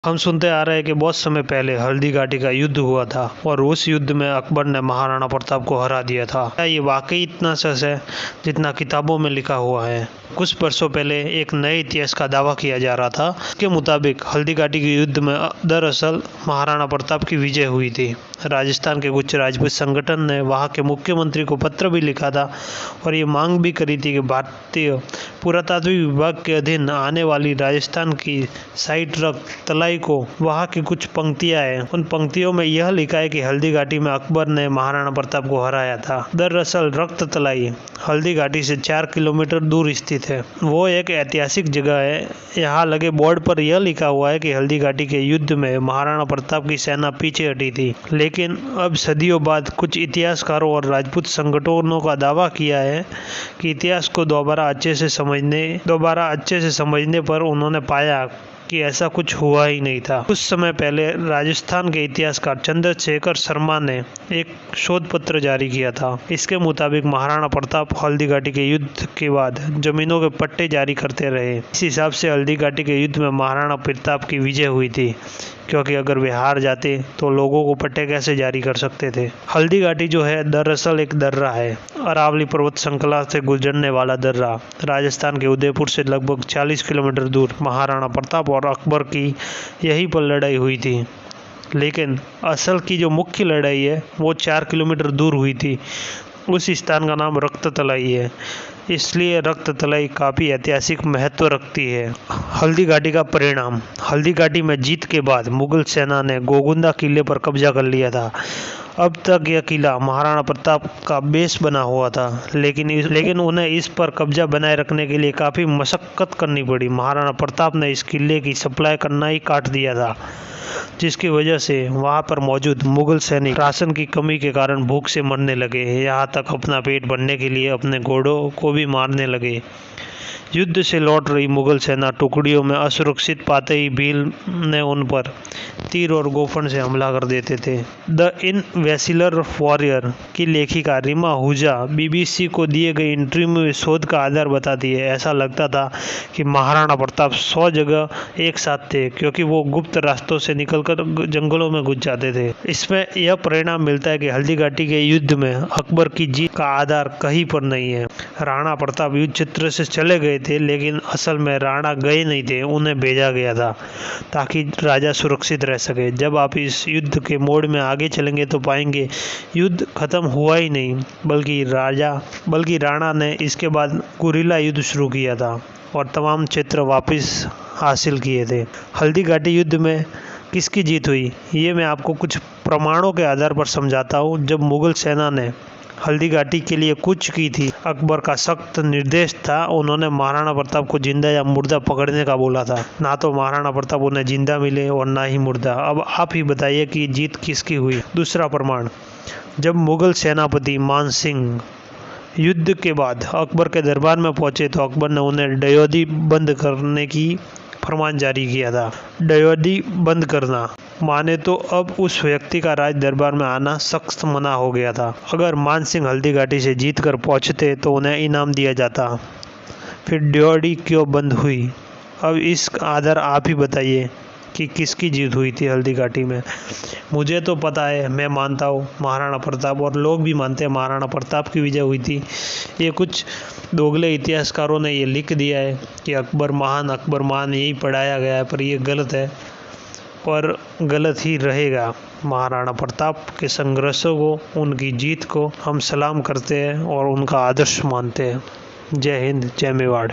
हम सुनते आ रहे हैं कि बहुत समय पहले हल्दी घाटी का युद्ध हुआ था और उस युद्ध में अकबर ने महाराणा प्रताप को हरा दिया था। क्या ये वाकई इतना सच है जितना किताबों में लिखा हुआ है? कुछ वर्षों पहले एक नए इतिहास का दावा किया जा रहा था। इसके मुताबिक हल्दी घाटी के युद्ध में दरअसल महाराणा प्रताप की विजय हुई थी। राजस्थान के कुछ राजपूत संगठन ने वहां के मुख्यमंत्री को पत्र भी लिखा था और ये मांग भी करी थी कि भारतीय पुरातात्विक विभाग के अधीन आने वाली राजस्थान की साइट रक्त तलाई को वहां की कुछ पंक्तियां हैं। उन पंक्तियों में यह लिखा है कि हल्दी घाटी में अकबर ने महाराणा प्रताप को हराया था। दरअसल रक्त तलाई हल्दी घाटी से 4 किलोमीटर दूर स्थित है। वो एक ऐतिहासिक जगह है। यहाँ लगे बोर्ड पर यह लिखा हुआ है कि हल्दी घाटी के युद्ध में महाराणा प्रताप की सेना पीछे हटी थी, लेकिन अब सदियों बाद कुछ इतिहासकारों और राजपूत संगठनों का दावा किया है कि इतिहास को दोबारा अच्छे से समझने पर उन्होंने पाया कि ऐसा कुछ हुआ ही नहीं था। कुछ समय पहले राजस्थान के इतिहासकार चंद्रशेखर शर्मा ने एक शोध पत्र जारी किया था। इसके मुताबिक महाराणा प्रताप हल्दी घाटी के युद्ध के बाद जमीनों के पट्टे जारी करते रहे। इस हिसाब से हल्दी घाटी के युद्ध में महाराणा प्रताप की विजय हुई थी, क्योंकि अगर वे हार जाते तो लोगों को पट्टे कैसे जारी कर सकते थे। हल्दी घाटी जो है दरअसल एक दर्रा है, अरावली पर्वत श्रृंखला से गुजरने वाला दर्रा। राजस्थान के उदयपुर से लगभग 40 किलोमीटर दूर महाराणा प्रताप और अकबर की यहीं पर लड़ाई हुई थी, लेकिन असल की जो मुख्य लड़ाई है वो 4 किलोमीटर दूर हुई थी। उस स्थान का नाम रक्त तलाई है, इसलिए रक्त तलाई काफ़ी ऐतिहासिक महत्व रखती है। हल्दी घाटी का परिणाम। हल्दी घाटी में जीत के बाद मुगल सेना ने गोगुंदा किले पर कब्जा कर लिया था। अब तक यह किला महाराणा प्रताप का बेस बना हुआ था, लेकिन उन्हें इस पर कब्जा बनाए रखने के लिए काफ़ी मशक्क़त करनी पड़ी। महाराणा प्रताप ने इस किले की सप्लाई करना ही काट दिया था, जिसकी वजह से वहां पर मौजूद मुगल सैनिक राशन की कमी के कारण भूख से मरने लगे। यहाँ तक अपना पेट भरने के लिए अपने घोड़ों को भी मारने लगे। युद्ध से लौट रही मुगल सेना टुकड़ियों में असुरक्षित पाते ही भील ने उन पर तीर और गोफन से हमला कर देते थे। द इनवेसिलर वॉरियर की लेखिका रीमा आहूजा BBC को दिए गए इंटरव्यू में शोध का आधार बताती है। ऐसा लगता था कि महाराणा प्रताप 100 जगह एक साथ थे, क्योंकि वो गुप्त रास्तों से निकलकर जंगलों में घुस जाते थे। इसमें यह परिणाम मिलता है कि हल्दी घाटी के युद्ध में अकबर की जीत का आधार कहीं पर नहीं है। राणा प्रताप युद्ध क्षेत्र से चले गए थे, लेकिन असल में राणा गए नहीं थे, उन्हें भेजा गया था ताकि राजा सुरक्षित रह सके। जब आप इस युद्ध के मोड़ में आगे चलेंगे तो पाएंगे युद्ध खत्म हुआ ही नहीं, बल्कि राणा ने इसके बाद गुरिल्ला युद्ध शुरू किया था और तमाम क्षेत्र वापस हासिल किए थे। हल्दी घाटी युद्ध में किसकी जीत हुई, ये मैं आपको कुछ प्रमाणों के आधार पर समझाता हूँ। जब मुगल सेना ने हल्दी घाटी के लिए कूच की थी, अकबर का सख्त निर्देश था, उन्होंने महाराणा प्रताप को जिंदा या मुर्दा पकड़ने का बोला था। ना तो महाराणा प्रताप उन्हें जिंदा मिले और ना ही मुर्दा। अब आप ही बताइए कि जीत किसकी हुई। दूसरा प्रमाण, जब मुगल सेनापति मान सिंह युद्ध के बाद अकबर के दरबार में पहुंचे तो अकबर ने उन्हें डयोदी बंद करने की फरमान जारी किया था। डयोदी बंद करना माने तो अब उस व्यक्ति का राज दरबार में आना सख्त मना हो गया था। अगर मान सिंह हल्दी घाटी से जीत कर पहुँचते तो उन्हें इनाम दिया जाता। फिर डयोडी क्यों बंद हुई? अब इस आधार आप ही बताइए कि किसकी जीत हुई थी हल्दी घाटी में। मुझे तो पता है, मैं मानता हूँ महाराणा प्रताप, और लोग भी मानते हैं महाराणा प्रताप की विजय हुई थी। ये कुछ दोगले इतिहासकारों ने ये लिख दिया है कि अकबर महान यही पढ़ाया गया है, पर ये गलत है और गलत ही रहेगा। महाराणा प्रताप के संघर्षों को, उनकी जीत को हम सलाम करते हैं और उनका आदर्श मानते हैं। जय हिंद, जय मेवाड़।